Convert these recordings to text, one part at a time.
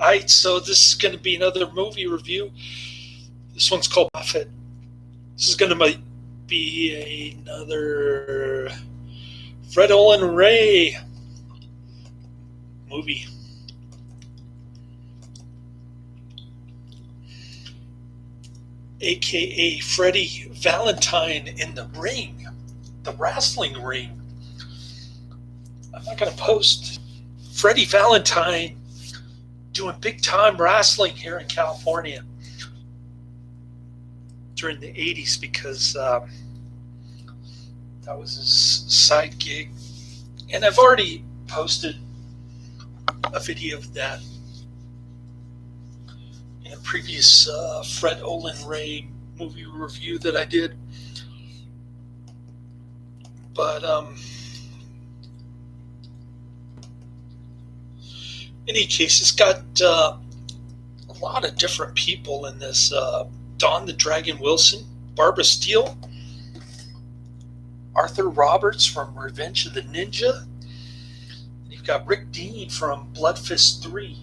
Alright, so this is going to be another movie review. This one's called Buffett. This is going to be another Fred Olen Ray movie. AKA Freddie Valentine in the ring, the wrestling ring. I'm not going to post Freddie Valentine doing big time wrestling here in California during the 80s because that was his side gig. And I've already posted a video of that in a previous Fred Olen Ray movie review that I did. But in any case, it's got a lot of different people in this. Don the Dragon Wilson, Barbara Steele, Arthur Roberts from Revenge of the Ninja. And you've got Rick Dean from Blood Fist 3.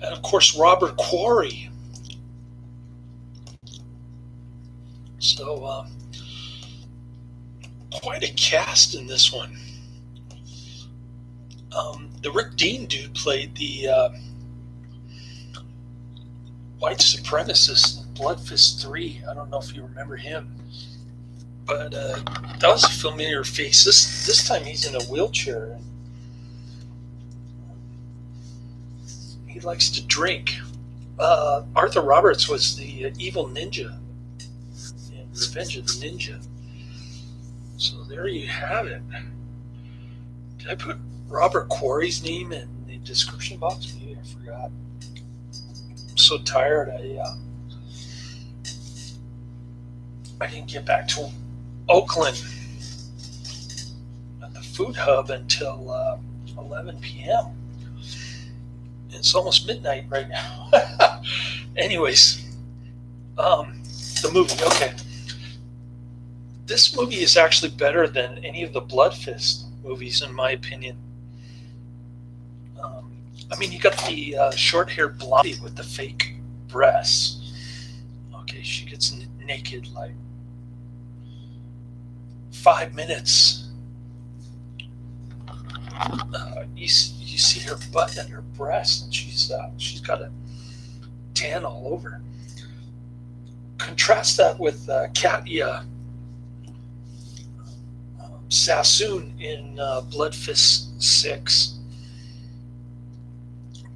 And of course, Robert Quarry. So, quite a cast in this one. The Rick Dean dude played the white supremacist in Blood Fist 3. I don't know if you remember him, but that was a familiar face. This time he's in a wheelchair. He likes to drink. Arthur Roberts was the evil ninja in Revenge of the Ninja. So there you have it. Did I put Robert Quarry's name in the description box? Maybe I forgot. I'm so tired. I didn't get back to Oakland at the food hub until 11 p.m. It's almost midnight right now. Anyways, the movie. Okay. This movie is actually better than any of the Blood Fist movies, in my opinion. I mean, you got the short-haired blondie with the fake breasts. Okay, she gets naked like 5 minutes. You see her butt and her breast, and she's got a tan all over. Contrast that with Katya Sassoon in Blood Fist 6.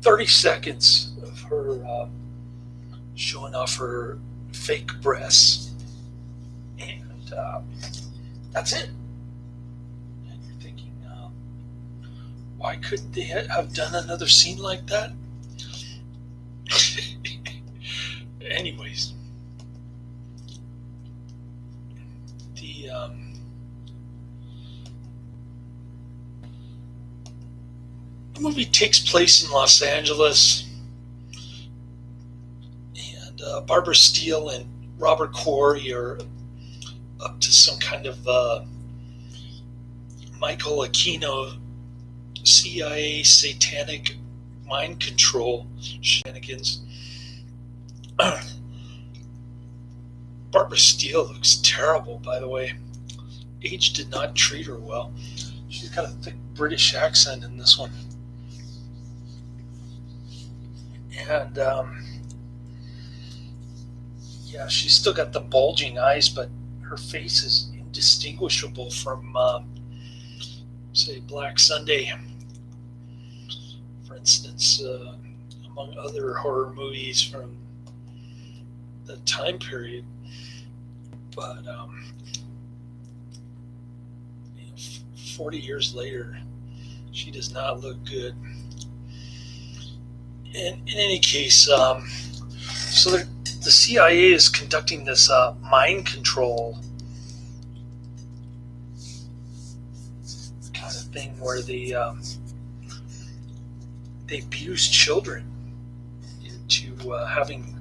30 seconds of her showing off her fake breasts, and that's it. And you're thinking, why couldn't they have done another scene like that? Anyways, the movie takes place in Los Angeles, and Barbara Steele and Robert Quarry are up to some kind of Michael Aquino CIA satanic mind control shenanigans. Barbara Steele looks terrible, by the way. Age did not treat her well. She's got a thick British accent in this one. And yeah, she's still got the bulging eyes, but her face is indistinguishable from, say, Black Sunday, for instance, among other horror movies from the time period. But 40 years later, she does not look good. In any case, so the CIA is conducting this mind control kind of thing where they abuse children into having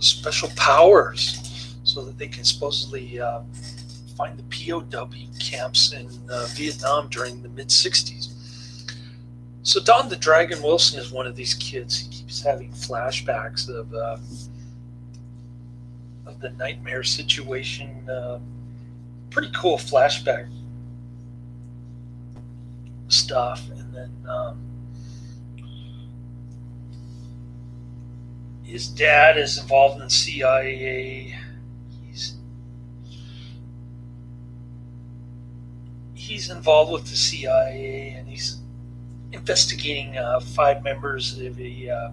special powers so that they can supposedly find the POW camps in Vietnam during the mid-60s. So Don the Dragon Wilson is one of these kids. He keeps having flashbacks of the nightmare situation. Pretty cool flashback stuff. And then his dad is involved in CIA. He's involved with the CIA, and he's investigating 5 members of a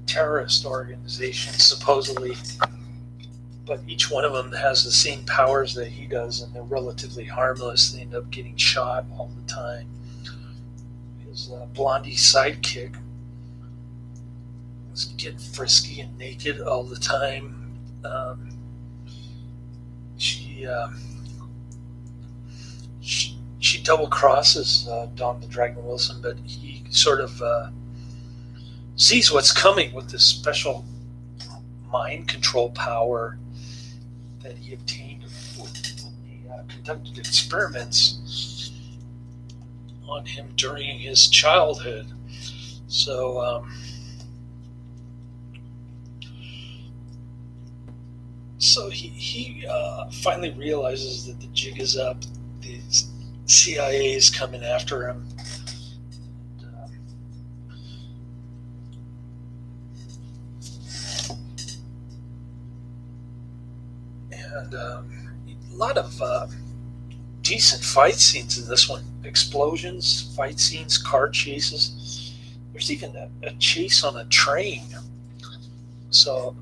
terrorist organization, supposedly. But each one of them has the same powers that he does, and they're relatively harmless. They end up getting shot all the time. His blondie sidekick is getting frisky and naked all the time. She double crosses Don the Dragon Wilson, but he sort of sees what's coming with this special mind control power that he obtained when he conducted experiments on him during his childhood. So he finally realizes that the jig is up. The CIA is coming after him. And a lot of decent fight scenes in this one. Explosions, fight scenes, car chases. There's even a chase on a train. So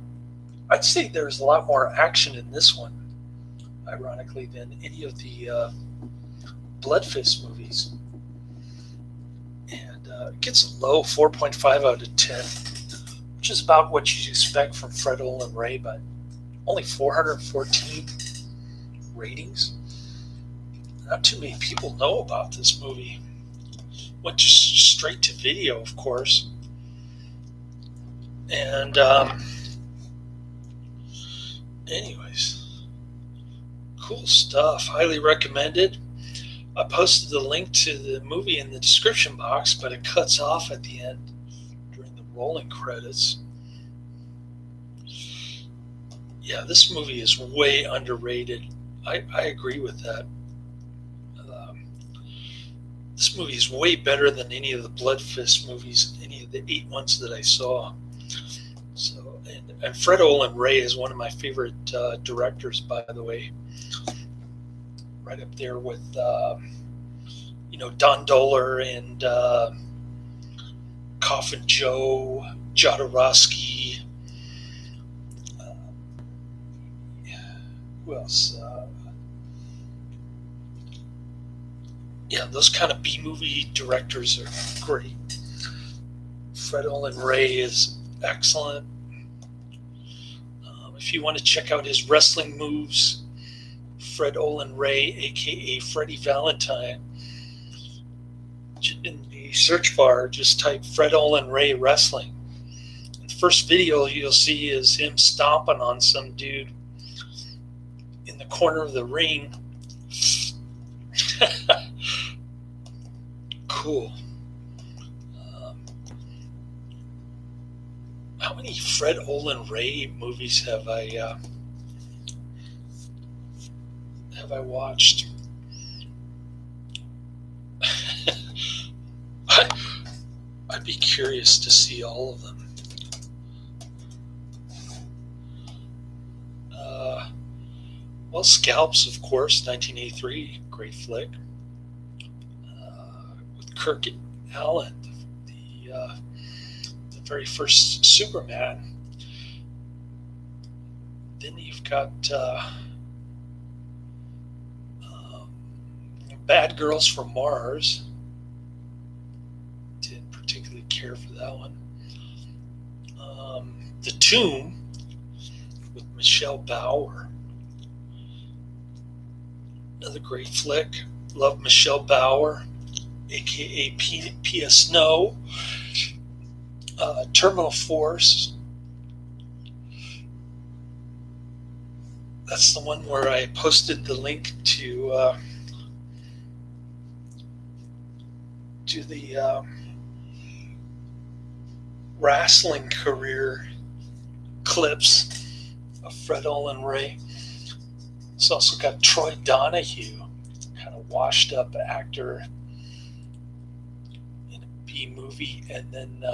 I'd say there's a lot more action in this one, ironically, than any of the Bloodfist movies. And it gets a low 4.5 out of 10, which is about what you expect from Fred Olen Ray, but only 414 ratings. Not too many people know about this movie. Went just straight to video, of course. And anyways, cool stuff. Highly recommended. I posted the link to the movie in the description box, but it cuts off at the end during the rolling credits. Yeah, this movie is way underrated. I agree with that. This movie is way better than any of the Bloodfist movies, any of the 8 ones that I saw. So, and Fred Olen Ray is one of my favorite directors, by the way. Right up there with, Don Dohler and Coffin Joe, Jodorowsky. Who else? Those kind of B-movie directors are great. Fred Olen Ray is excellent. If you want to check out his wrestling moves, Fred Olen Ray, aka Freddie Valentine, in the search bar, just type Fred Olen Ray wrestling. The first video you'll see is him stomping on some dude in the corner of the ring. Cool. How many Fred Olen Ray movies have I watched? I'd be curious to see all of them. Well, Scalps, of course, 1983, great flick. With Kirk Allen, the very first Superman. Then you've got Bad Girls from Mars. Didn't particularly care for that one. The Tomb with Michelle Bauer. Another great flick. Love Michelle Bauer, aka P.S. No. Terminal Force. That's the one where I posted the link to the wrestling career clips of Fred Olen Ray. It's also got Troy Donahue, kind of washed up actor in a B movie, and then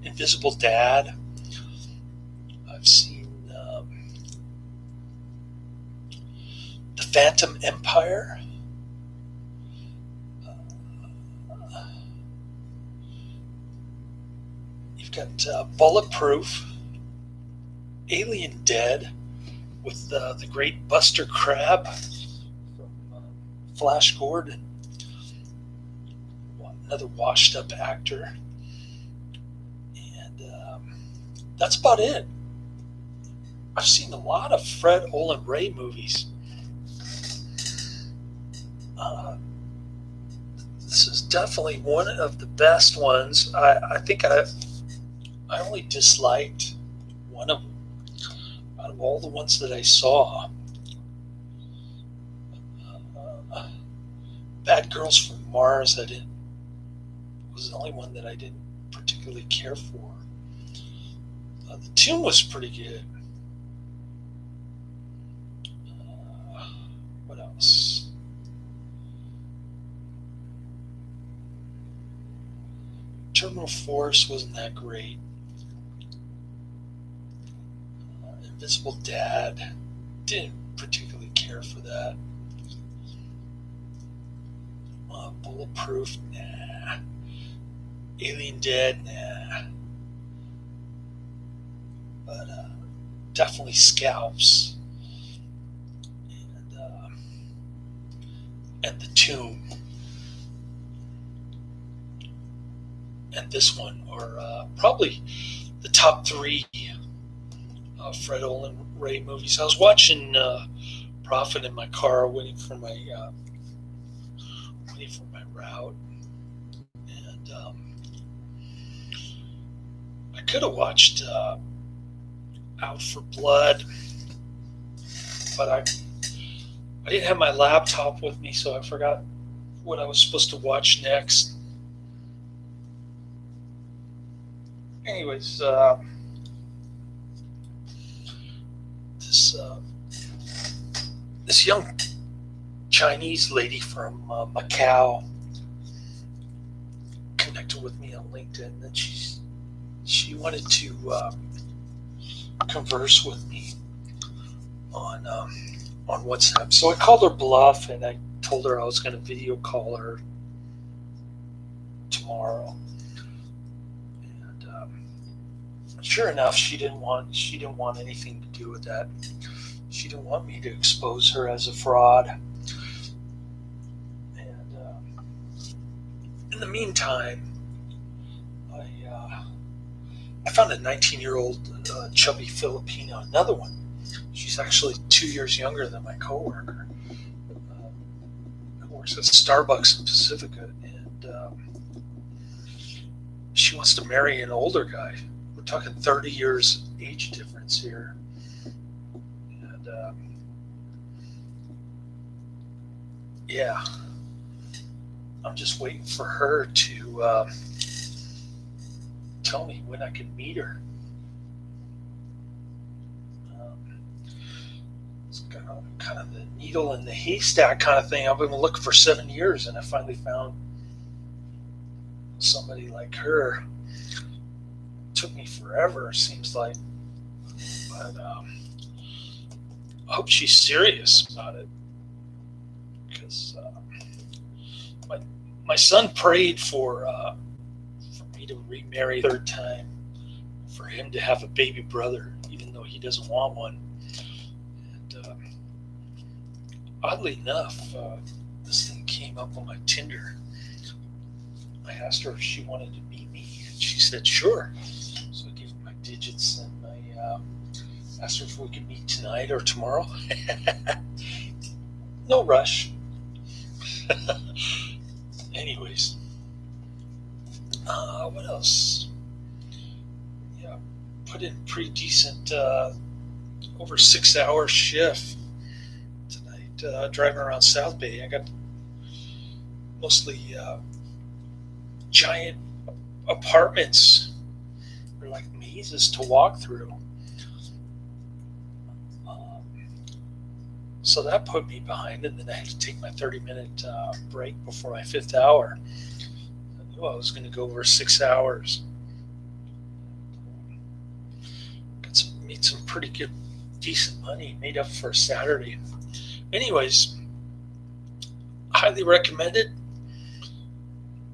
Invisible Dad. I've seen The Phantom Empire. You've got Bulletproof, Alien Dead with the great Buster Crabbe from Flash Gordon, another washed up actor. And that's about it. I've seen a lot of Fred Olen Ray movies. This is definitely one of the best ones. I think I only disliked one of them out of all the ones that I saw. Bad Girls from Mars, was the only one that I didn't particularly care for. The tune was pretty good. What else? Terminal Force wasn't that great. Invisible Dad, didn't particularly care for that. Bulletproof, nah. Alien Dead, nah. But definitely Scalps. And The Tomb. And this one are probably the top three Fred Olen Ray movies. I was watching Prophet in my car, waiting for my route, and I could have watched Out for Blood, but I didn't have my laptop with me, so I forgot what I was supposed to watch next. Anyways, this young Chinese lady from Macau connected with me on LinkedIn, and she wanted to converse with me on WhatsApp. So I called her bluff, and I told her I was going to video call her tomorrow. Sure enough, she didn't want anything to do with that. She didn't want me to expose her as a fraud. And in the meantime, I found a 19-year-old chubby Filipino, another one. She's actually 2 years younger than my coworker. Who works at Starbucks in Pacifica, and she wants to marry an older guy. Talking 30 years age difference here, and yeah, I'm just waiting for her to tell me when I can meet her. It's kind of the needle in the haystack kind of thing. I've been looking for 7 years, and I finally found somebody like her. Took me forever, seems like, but I hope she's serious about it, because my son prayed for me to remarry a third time, for him to have a baby brother, even though he doesn't want one. And oddly enough, this thing came up on my Tinder. I asked her if she wanted to meet me, and she said sure. So I gave her my digits, and I asked her if we could meet tonight or tomorrow. No rush. Anyways, what else? Yeah, put in pretty decent over 6 hour shift driving around South Bay. I got mostly giant apartments. They're like mazes to walk through. So that put me behind, and then I had to take my 30-minute break before my fifth hour. I knew I was going to go over 6 hours. Made some pretty good, decent money, made up for a Saturday. Anyways, highly recommend it.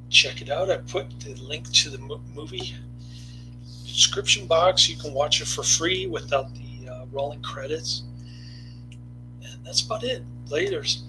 Check it out. I put the link to the movie description box. You can watch it for free without the rolling credits. And that's about it. Laters.